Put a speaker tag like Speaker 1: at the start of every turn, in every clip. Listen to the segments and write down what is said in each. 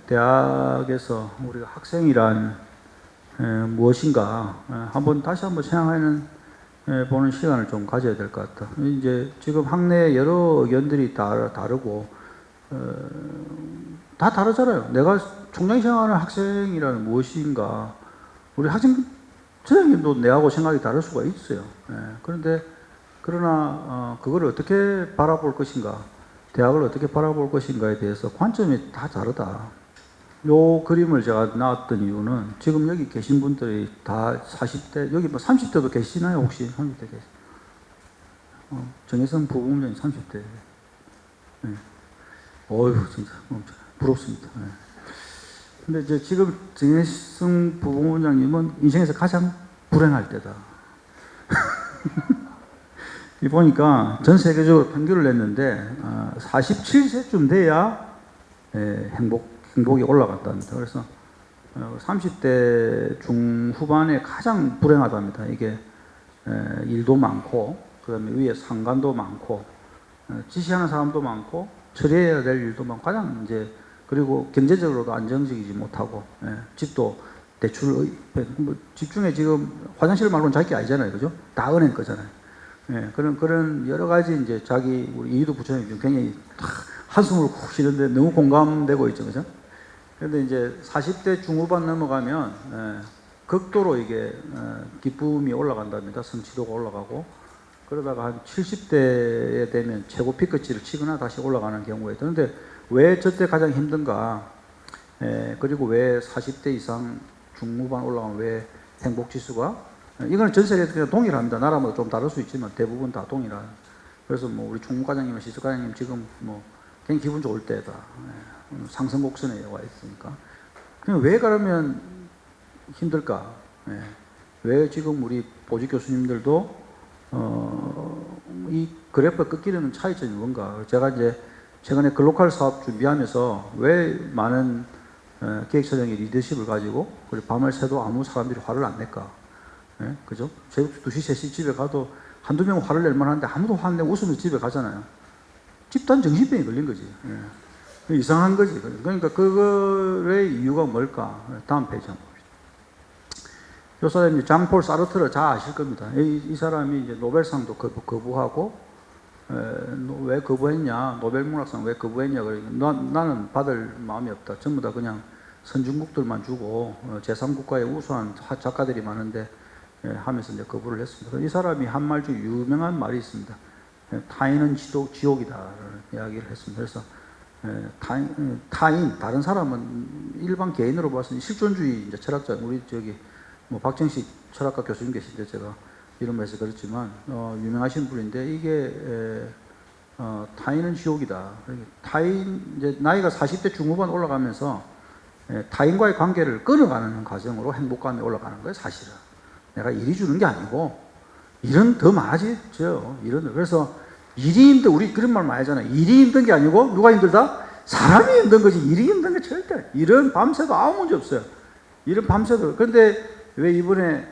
Speaker 1: 대학에서 우리가 학생이란 무엇인가 다시 한번 생각하는 보는 시간을 좀 가져야 될 것 같다. 이제 지금 학내 여러 의견들이 다르고 다 다르잖아요. 내가 총장이 생각하는 학생이란 무엇인가, 우리 학생 선생님도 내하고 생각이 다를 수가 있어요. 그러나 그걸 어떻게 바라볼 것인가, 대학을 어떻게 바라볼 것인가에 대해서 관점이 다 다르다. 요 그림을 제가 나왔던 이유는 지금 여기 계신 분들이 다 40대, 여기 뭐 30대도 계시나요? 혹시 30대 계시? 정혜성 부부장님 30대. 네. 어휴, 진짜 부럽습니다. 네. 근데 이제 지금 정혜성 부부장님은 인생에서 가장 불행할 때다. 이 보니까 전 세계적으로 평균을 냈는데 47세쯤 돼야 행복이 올라갔답니다. 그래서 30대 중후반에 가장 불행하답니다. 이게 일도 많고, 그 다음에 위에 상관도 많고, 지시하는 사람도 많고, 처리해야 될 일도 많고, 가장 이제, 그리고 경제적으로도 안정적이지 못하고, 집도 대출, 집 중에 지금 화장실 말고는 자기 게 아니잖아요. 그죠? 다 은행 거잖아요. 그런 여러 가지 이제 우리 이희도 부처님 굉장히 한숨을 푹 쉬는데 너무 공감되고 있죠. 그죠? 그런데 이제 40대 중후반 넘어가면 극도로 이게 기쁨이 올라간답니다. 성취도가 올라가고, 그러다가 한 70대에 되면 최고 피크치를 치거나 다시 올라가는 경우에, 그런데 왜 저때 가장 힘든가, 그리고 왜 40대 이상 중후반 올라가면 왜 행복지수가, 이거는 전 세계에서 그냥 동일합니다. 나라마다 좀 다를 수 있지만 대부분 다 동일한. 그래서 뭐 우리 총무과장님, 시설과장님 지금 뭐 굉장히 기분 좋을 때다. 상승 곡선에 와 있으니까. 그냥 왜 그러면 힘들까? 왜 지금 우리 보직 교수님들도 이 그래프가 꺾이려는 차이점이 뭔가? 제가 이제 최근에 글로컬 사업 준비하면서 왜 많은 기획처장의 리더십을 가지고 그리고 밤을 새도 아무 사람들이 화를 안 낼까? 그죠? 새벽 2시, 3시 집에 가도 한두 명 화를 낼 만한데 아무도 화 안 내고 웃으면서 집에 가잖아요. 집단 정신병이 걸린 거지. 이상한 거지. 그러니까 그거의 이유가 뭘까? 다음 페이지 한번 봅시다. 이 사람이 장폴 사르트르 잘 아실 겁니다. 이 사람이 이제 노벨상도 거부하고, 왜 거부했냐? 노벨문학상 왜 거부했냐? 그러니까 나는 받을 마음이 없다. 전부 다 그냥 선진국들만 주고 제3국가에 우수한 작가들이 많은데 하면서 이제 거부를 했습니다. 이 사람이 한 말 중에 유명한 말이 있습니다. 타인은 지옥이다라는 이야기를 했습니다. 그래서 타인, 다른 사람은 일반 개인으로 봐서는 실존주의 이제 철학자, 우리 뭐 박정식 철학과 교수님 계신데 제가 이름에서 그렇지만 유명하신 분인데, 이게 타인은 지옥이다. 타인, 이제 나이가 40대 중후반 올라가면서 타인과의 관계를 끊어가는 과정으로 행복감이 올라가는 거예요, 사실은. 내가 일이 주는 게 아니고 일은 더 많아지죠. 그래서 일이 힘든, 우리 그런 말 많이 하잖아요. 일이 힘든 게 아니고 누가 힘들다? 사람이 힘든 거지. 일이 힘든 게 절대. 일은 밤새도 아무 문제 없어요. 일은 밤새도. 그런데 왜 이번에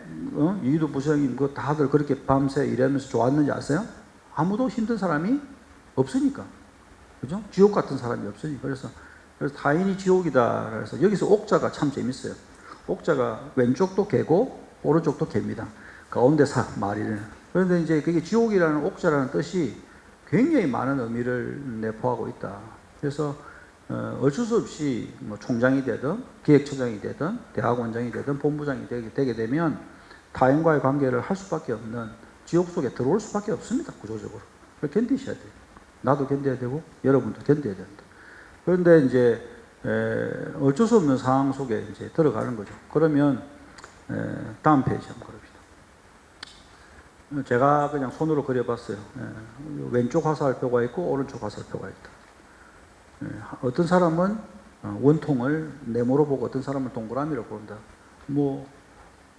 Speaker 1: 이희도 부장님 다들 그렇게 밤새 일하면서 좋았는지 아세요? 아무도 힘든 사람이 없으니까. 그죠? 지옥 같은 사람이 없으니까. 그래서 타인이 지옥이다. 그래서 여기서 옥자가 참 재밌어요. 옥자가 왼쪽도 개고 오른쪽도 개입니다. 가운데 말이는. 그런데 이제 그게 지옥이라는 옥자라는 뜻이 굉장히 많은 의미를 내포하고 있다. 그래서 어쩔 수 없이 뭐 총장이 되든 기획처장이 되든 대학원장이 되든 본부장이 되게 되면 타인과의 관계를 할 수밖에 없는 지옥 속에 들어올 수밖에 없습니다. 구조적으로. 그걸 견디셔야 돼요. 나도 견뎌야 되고 여러분도 견뎌야 된다. 그런데 이제 어쩔 수 없는 상황 속에 이제 들어가는 거죠. 그러면 다음 페이지 한번 그럽시다. 제가 그냥 손으로 그려봤어요. 왼쪽 화살표가 있고 오른쪽 화살표가 있다. 어떤 사람은 원통을 네모로 보고 어떤 사람은 동그라미로 본다. 뭐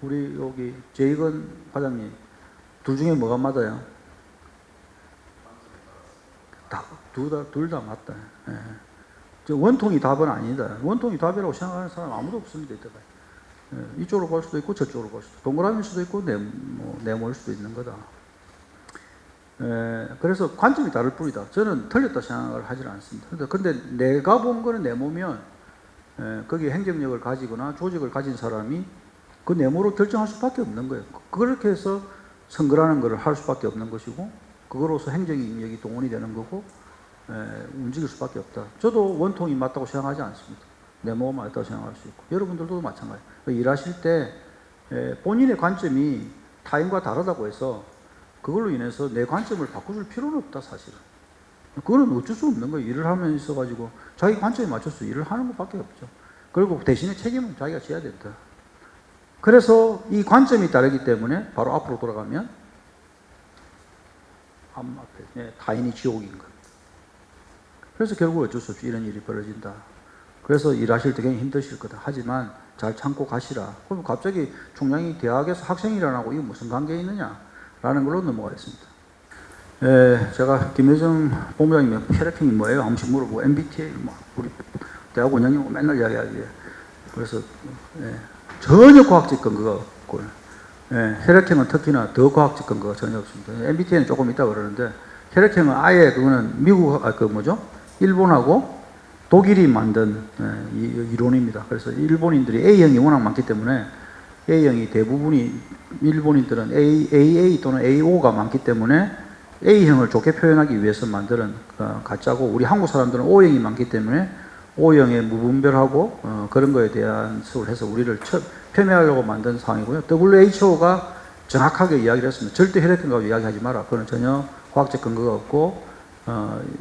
Speaker 1: 우리 여기 제이건 과장님, 둘 중에 뭐가 맞아요? 둘 다 맞다. 원통이 답은 아니다. 원통이 답이라고 생각하는 사람 아무도 없습니다. 이때까지. 이쪽으로 갈 수도 있고 저쪽으로 갈 수도 있고, 동그라미일 수도 있고 네모일 수도 있는 거다. 그래서 관점이 다를 뿐이다. 저는 틀렸다 생각을 하지 않습니다. 근데 내가 본 거는 네모면 거기에 행정력을 가지거나 조직을 가진 사람이 그 내모로 결정할 수밖에 없는 거예요. 그렇게 해서 선거라는 것을 할 수밖에 없는 것이고, 그거로서 행정력이 동원이 되는 거고, 움직일 수밖에 없다. 저도 원통이 맞다고 생각하지 않습니다. 내모가 맞다고 생각할 수 있고, 여러분들도 마찬가지예요. 일하실 때 본인의 관점이 타인과 다르다고 해서 그걸로 인해서 내 관점을 바꿔줄 필요는 없다, 사실은. 그거는 어쩔 수 없는 거예요. 일을 하면서 있어가지고 자기 관점에 맞춰서 일을 하는 것밖에 없죠. 그리고 대신에 책임은 자기가 져야 된다. 그래서 이 관점이 다르기 때문에 바로 앞으로 돌아가면 앞에 타인이 지옥인 겁니다. 그래서 결국 어쩔 수 없이 이런 일이 벌어진다. 그래서 일하실 때 굉장히 힘드실 거다. 하지만 잘 참고 가시라. 그럼 갑자기 총장이 대학에서 학생이라고 이거 무슨 관계 있느냐? 라는 걸로 넘어가겠습니다. 제가 김여정 본부장님이 혈액형이 뭐예요? 한 번씩 물어보고 MBTI 우리 대학 원장님 맨날 이야기하기에 그래서 전혀 과학적 근거가 없고 혈액형은 특히나 더 과학적 근거가 전혀 없습니다. MBTI는 조금 있다 그러는데 혈액형은 아예 그거는 미국 일본하고 독일이 만든 이론입니다. 그래서 일본인들이 A형이 워낙 많기 때문에 A형이 대부분이 일본인들은 AA 또는 AO가 많기 때문에 A형을 좋게 표현하기 위해서 만드는 가짜고, 우리 한국 사람들은 O형이 많기 때문에 O형에 무분별하고 그런 거에 대한 수를 해서 우리를 폄훼하려고 만든 상황이고요. WHO가 정확하게 이야기를 했습니다. 절대 혈액형 가지고 이야기하지 마라. 그건 전혀 과학적 근거가 없고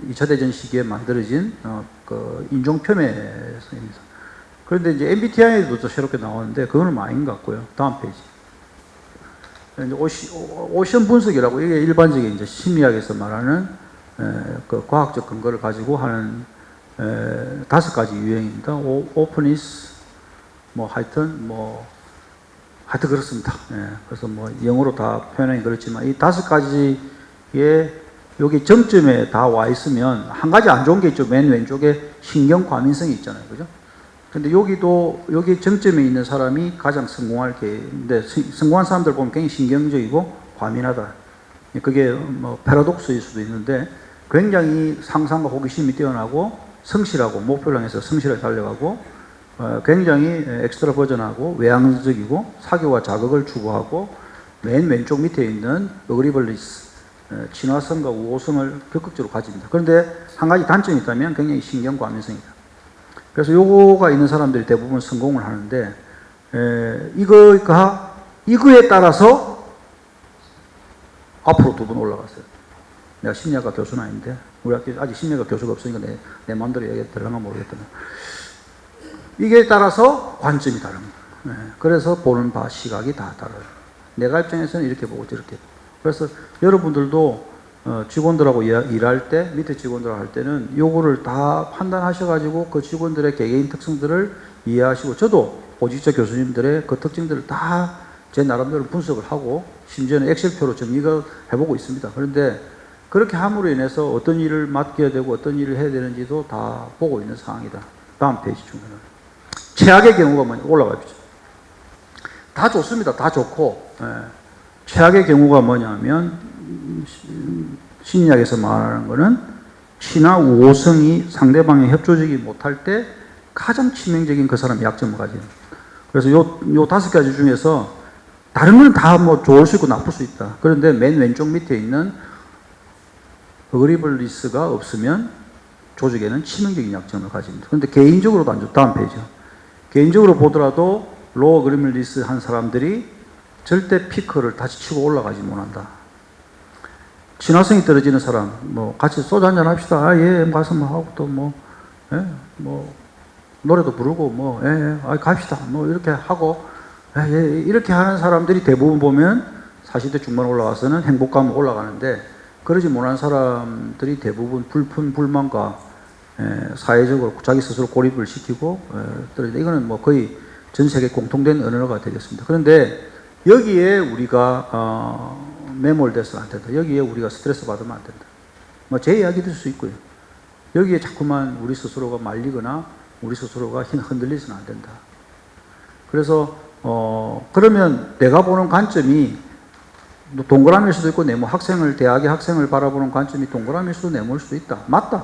Speaker 1: 2차 대전 시기에 만들어진 인종 폄훼입니다. 그런데 이제 MBTI에도 또 새롭게 나오는데 그거는 아닌 것 같고요. 다음 페이지. 오션 분석이라고, 이게 일반적인 이제 심리학에서 말하는 그 과학적 근거를 가지고 하는 5가지 유형입니다. 오프니스, 하여튼 그렇습니다. 그래서 영어로 다 표현하기 그렇지만 이 5가지의 여기 점점에 다 와 있으면 한 가지 안 좋은 게 있죠. 맨 왼쪽에 신경 과민성이 있잖아요. 그죠? 근데 여기 정점에 있는 사람이 가장 성공할 게인데, 성공한 사람들 보면 굉장히 신경적이고 과민하다. 그게 패러독스일 수도 있는데 굉장히 상상과 호기심이 뛰어나고 성실하고 목표를 향해서 성실하게 달려가고 굉장히 엑스트라 버전하고 외향적이고 사교와 자극을 추구하고 맨 왼쪽 밑에 있는 어그리벌리스, 친화성과 우호성을 적극적으로 가집니다. 그런데 한 가지 단점이 있다면 굉장히 신경 과민성이다. 그래서 요거가 있는 사람들이 대부분 성공을 하는데, 이거에 따라서 앞으로 2번 올라갔어요. 내가 심리학과 교수는 아닌데, 우리 학교 아직 심리학과 교수가 없으니까 내 마음대로 얘기했더라가 모르겠더라. 이게 따라서 관점이 다른 거예요. 그래서 보는 바 시각이 다 달라요. 내가 입장에서는 이렇게 보고 저렇게 보고. 그래서 여러분들도 직원들하고 일할 때, 밑에 직원들하고 할 때는 요거를 다 판단하셔가지고 그 직원들의 개개인 특성들을 이해하시고, 저도 보직자 교수님들의 그 특징들을 다 제 나름대로 분석을 하고 심지어는 엑셀표로 정리를 해보고 있습니다. 그런데 그렇게 함으로 인해서 어떤 일을 맡겨야 되고 어떤 일을 해야 되는지도 다 보고 있는 상황이다. 다음 페이지 중에는 최악의 경우가 뭐냐, 올라가십시오. 다 좋습니다. 다 좋고, 최악의 경우가 뭐냐면 심리학에서 말하는 거는 친화 우호성이 상대방의 협조적이 못할 때 가장 치명적인 그 사람의 약점을 가지는. 그래서 요 5가지 중에서 다른 건 다 좋을 수 있고 나쁠 수 있다. 그런데 맨 왼쪽 밑에 있는 어그리블리스가 없으면 조직에는 치명적인 약점을 가집니다. 그런데 개인적으로도 안 좋다. 다음 페이지요. 개인적으로 보더라도 로어 어그리블리스 한 사람들이 절대 피크를 다시 치고 올라가지 못한다. 친화성이 떨어지는 사람, 같이 소주 한잔 합시다. 예, 가서 하고 또 노래도 부르고 갑시다. 이렇게 하고, 이렇게 하는 사람들이 대부분 보면 40대 중반 올라가서는 행복감은 올라가는데, 그러지 못한 사람들이 대부분 불편, 불만과 사회적으로 자기 스스로 고립을 시키고 떨어진다. 이거는 거의 전 세계 공통된 언어가 되겠습니다. 그런데 여기에 우리가 매몰돼서는 안 된다. 여기에 우리가 스트레스 받으면 안 된다. 제 이야기 될 수 있고요. 여기에 자꾸만 우리 스스로가 말리거나 우리 스스로가 흔들리서는 안 된다. 그래서 그러면 내가 보는 관점이 동그라미일 수도 있고 네모, 대학의 학생을 바라보는 관점이 동그라미일 수도 네모일 수도 있다. 맞다.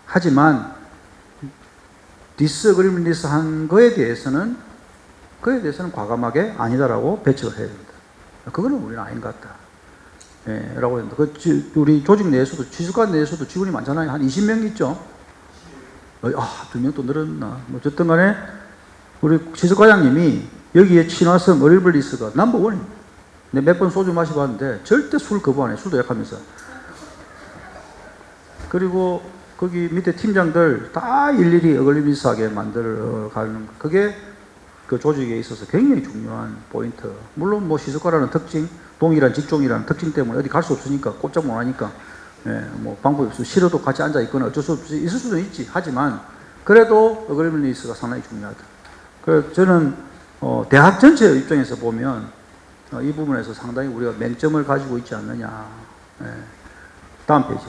Speaker 1: 하지만 디스어그리먼트 한 거에 대해서는 과감하게 아니다라고 배척을 해야 됩니다. 그거는 우리는 아닌 것 같다. 예, 라고 합니다. 우리 조직 내에서도, 지수관 내에서도 직원이 많잖아요. 한 20명 있죠? 2명 또 늘었나. 어쨌든 간에, 우리 지수과장님이 여기에 친화성 어릴블리스가 넘버원입니다. 몇 번 소주 마셔봤는데, 절대 술 거부 안 해. 술도 약하면서. 그리고, 거기 밑에 팀장들 다 일일이 어글리비스하게 만들어 가는, 그게 그 조직에 있어서 굉장히 중요한 포인트. 물론 뭐 시스과라는 특징, 동일한 직종이라는 특징 때문에 어디 갈 수 없으니까, 꼼짝 못 하니까, 예, 뭐 방법이 없어. 싫어도 같이 앉아 있거나 어쩔 수 없이 있을 수도 있지. 하지만, 그래도 어글리비스가 상당히 중요하다. 그래서 저는, 대학 전체 입장에서 보면, 이 부분에서 상당히 우리가 맹점을 가지고 있지 않느냐. 예. 다음 페이지.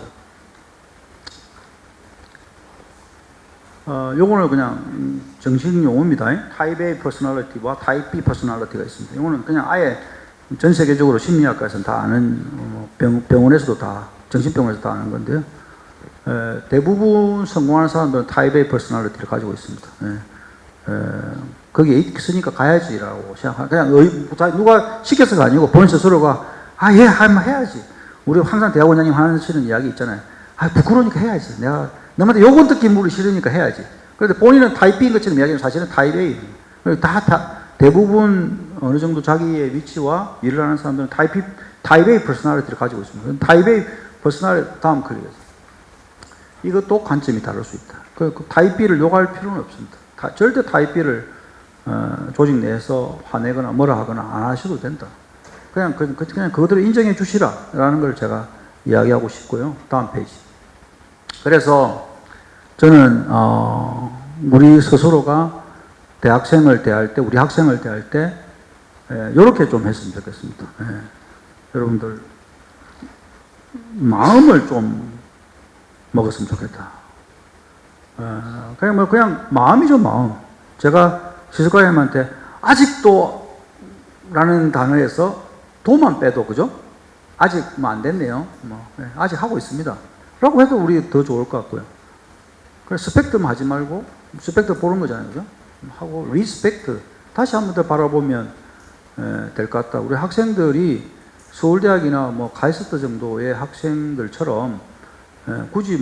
Speaker 1: 요거는 그냥 정식 용어입니다. 타입 A 퍼스널리티와 타입 B 퍼스널리티가 있습니다. 이거는 그냥 아예 전 세계적으로 심리학과에서는 다 아는, 병원에서도 다, 정신병원에서 다 아는 건데요. 대부분 성공하는 사람들은 타입 A 퍼스널리티를 가지고 있습니다. 거기에 있으니까 가야지라고 생각하는, 그냥 누가 시켜서가 아니고 본 스스로가, 예, 한번 해야지. 우리 항상 대학원장님 하시는 이야기 있잖아요. 부끄러우니까 해야지. 내가 너한테 요건 듣기 물이 싫으니까 해야지. 그런데 본인은 타입 B인 것처럼 이야기하면 사실은 타입 A. 대부분 어느 정도 자기의 위치와 일을 하는 사람들은 타입 A 퍼스널리티를 가지고 있습니다. 타입 A 퍼스널리티, 다음 클릭해서. 이것도 관점이 다를 수 있다. 타입 B를 욕할 필요는 없습니다. 절대 타입 B를 조직 내에서 화내거나 뭐라 하거나 안 하셔도 된다. 그냥 그것들을 인정해 주시라 라는 걸 제가 이야기하고 싶고요. 다음 페이지. 그래서 저는 우리 스스로가 대학생을 대할 때, 우리 학생을 대할 때 이렇게 좀 했으면 좋겠습니다. 여러분들 마음을 좀 먹었으면 좋겠다. 그냥 마음이죠, 마음. 제가 시스과장님한테 아직도 라는 단어에서 도만 빼도, 그죠? 아직 뭐 안 됐네요. 아직 하고 있습니다. 라고 해도 우리 더 좋을 것 같고요. 그래서 스펙트만 하지 말고, 스펙트 보는 거잖아요, 그죠? 하고, 리스펙트. 다시 한 번 더 바라보면 될 것 같다. 우리 학생들이 서울대학이나 뭐 카이스트 정도의 학생들처럼 굳이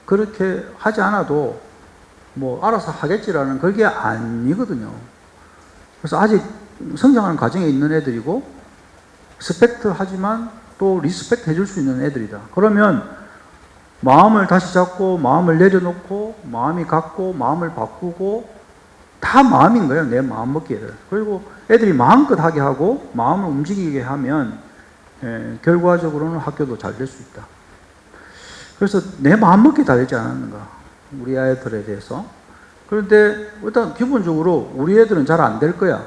Speaker 1: 그렇게 하지 않아도 뭐 알아서 하겠지라는 그게 아니거든요. 그래서 아직 성장하는 과정에 있는 애들이고, 스펙트 하지만 또 리스펙트 해줄 수 있는 애들이다. 그러면 마음을 다시 잡고, 마음을 내려놓고, 마음이 갖고, 마음을 바꾸고, 다 마음인 거예요. 내 마음 먹기를. 그리고 애들이 마음껏 하게 하고, 마음을 움직이게 하면, 결과적으로는 학교도 잘 될 수 있다. 그래서 내 마음 먹기 다 되지 않았는가. 우리 아이들에 대해서. 그런데 일단 기본적으로 우리 애들은 잘 안 될 거야.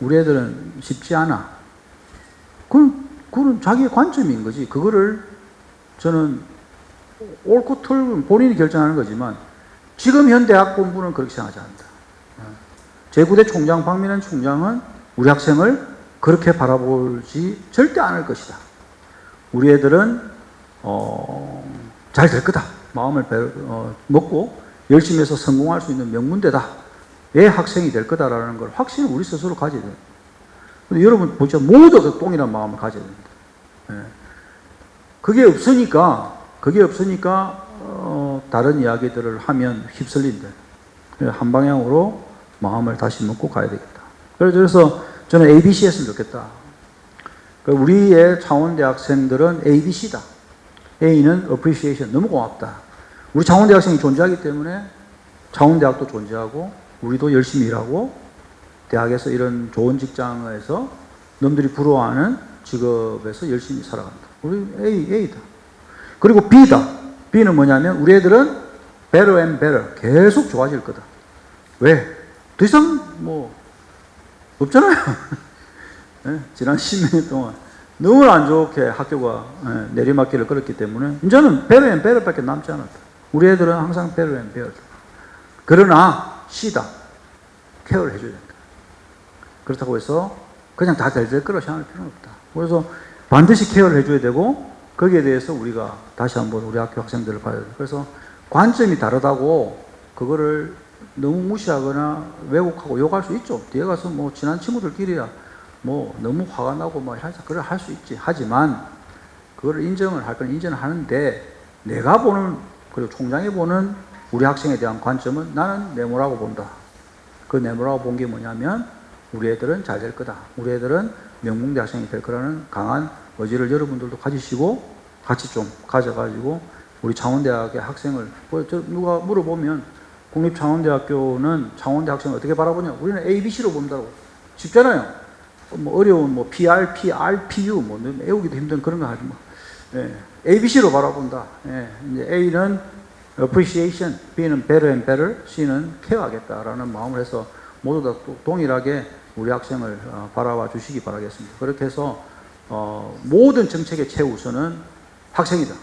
Speaker 1: 우리 애들은 쉽지 않아. 그건 자기의 관점인 거지. 그거를 저는 옳고 틀은 본인이 결정하는 거지만 지금 현 대학 본부는 그렇게 생각하지 않는다. 제9대 총장 박민환 총장은 우리 학생을 그렇게 바라보지 절대 않을 것이다. 우리 애들은 잘 될 거다. 마음을 먹고 열심히 해서 성공할 수 있는 명문대다. 의 학생이 될 거다라는 걸 확신을 우리 스스로 가져야 돼요. 근데 여러분 보죠. 모두 동일한 마음을 가져야 됩니다. 그게 없으니까 다른 이야기들을 하면 휩쓸린다. 한 방향으로 마음을 다시 먹고 가야 되겠다. 그래서 저는 ABC 했으면 좋겠다. 우리의 창원대 학생들은 ABC다. A는 appreciation, 너무 고맙다. 우리 창원대 학생이 존재하기 때문에 창원대학도 존재하고 우리도 열심히 일하고 대학에서 이런 좋은 직장에서 놈들이 부러워하는 직업에서 열심히 살아간다. 우리 A다. 그리고 B다. B는 뭐냐면 우리 애들은 better and better. 계속 좋아질 거다. 왜? 더 이상 없잖아요. 지난 10년 동안 너무 안 좋게 학교가 내리막길을 걸었기 때문에 이제는 better and better 밖에 남지 않았다. 우리 애들은 항상 better and better. 그러나 C다. 케어를 해줘야 된다. 그렇다고 해서 그냥 다 잘 될 거라고 생각할 필요는 없다. 그래서 반드시 케어를 해줘야 되고 거기에 대해서 우리가 다시 한번 우리 학교 학생들을 봐야 돼. 그래서 관점이 다르다고 그거를 너무 무시하거나 왜곡하고 욕할 수 있죠. 뒤에 가서 뭐 친한 친구들끼리야 뭐 너무 화가 나고 뭐 그걸 할 수 있지. 하지만 그거를 인정을 할 건 인정을 하는데 내가 보는 그리고 총장이 보는 우리 학생에 대한 관점은 나는 네모라고 본다. 그 네모라고 본 게 뭐냐면 우리 애들은 잘 될 거다. 우리 애들은 명문대 학생이 될 거라는 강한 의지를 여러분들도 가지시고 같이 좀 가져가지고 우리 창원대학의 학생을 누가 물어보면 국립창원대학교는 창원대 학생을 어떻게 바라보냐? 우리는 ABC로 본다고. 쉽잖아요. 뭐 어려운 뭐 PRP, RPU 뭐 외우기도 힘든 그런 거 하지 뭐. 예, ABC로 바라본다. 예, 이제 A는 appreciation, B는 better and better, C는 케어하겠다라는 마음을 해서 모두 다 동일하게 우리 학생을 바라봐 주시기 바라겠습니다. 그렇게 해서 모든 정책의 최우선은 학생이다.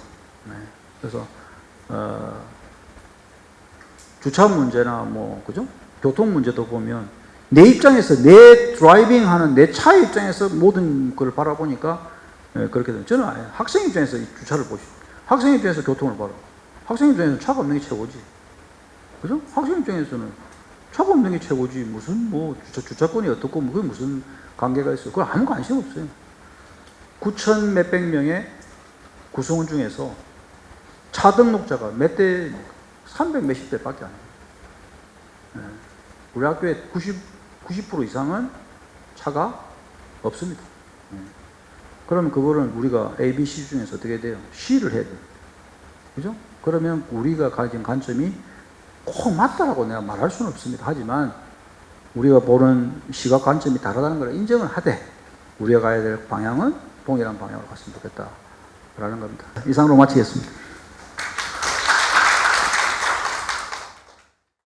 Speaker 1: 네, 그래서 주차 문제나 뭐 그죠? 교통 문제도 보면 내 입장에서 내 드라이빙 하는 내 차의 입장에서 모든 걸 바라보니까 그렇게 되는. 저는 학생 입장에서 이 주차를 보시죠. 학생 입장에서 교통을 바라. 학생 입장에서는 차가 없는 게 최고지. 그죠? 학생 입장에서는 차가 없는 게 최고지. 무슨 뭐 주차권이 어떻고 뭐 그게 무슨 관계가 있어요. 그거 아무 관심 없어요. 9천 몇백 명의 구성원 중에서 차 등록자가 몇 대, 300 몇십 대밖에 안 돼요. 우리 학교에 90% 이상은 차가 없습니다. 그러면 그거는 우리가 A, B, C 중에서 어떻게 돼요? C를 해야 돼요. 그죠? 그러면 우리가 가진 관점이 꼭 맞다라고 내가 말할 수는 없습니다. 하지만 우리가 보는 시각 관점이 다르다는 걸 인정을 하되 우리가 가야 될 방향은 동일한 방향으로 갔으면 좋겠다라는 겁니다. 이상으로 마치겠습니다.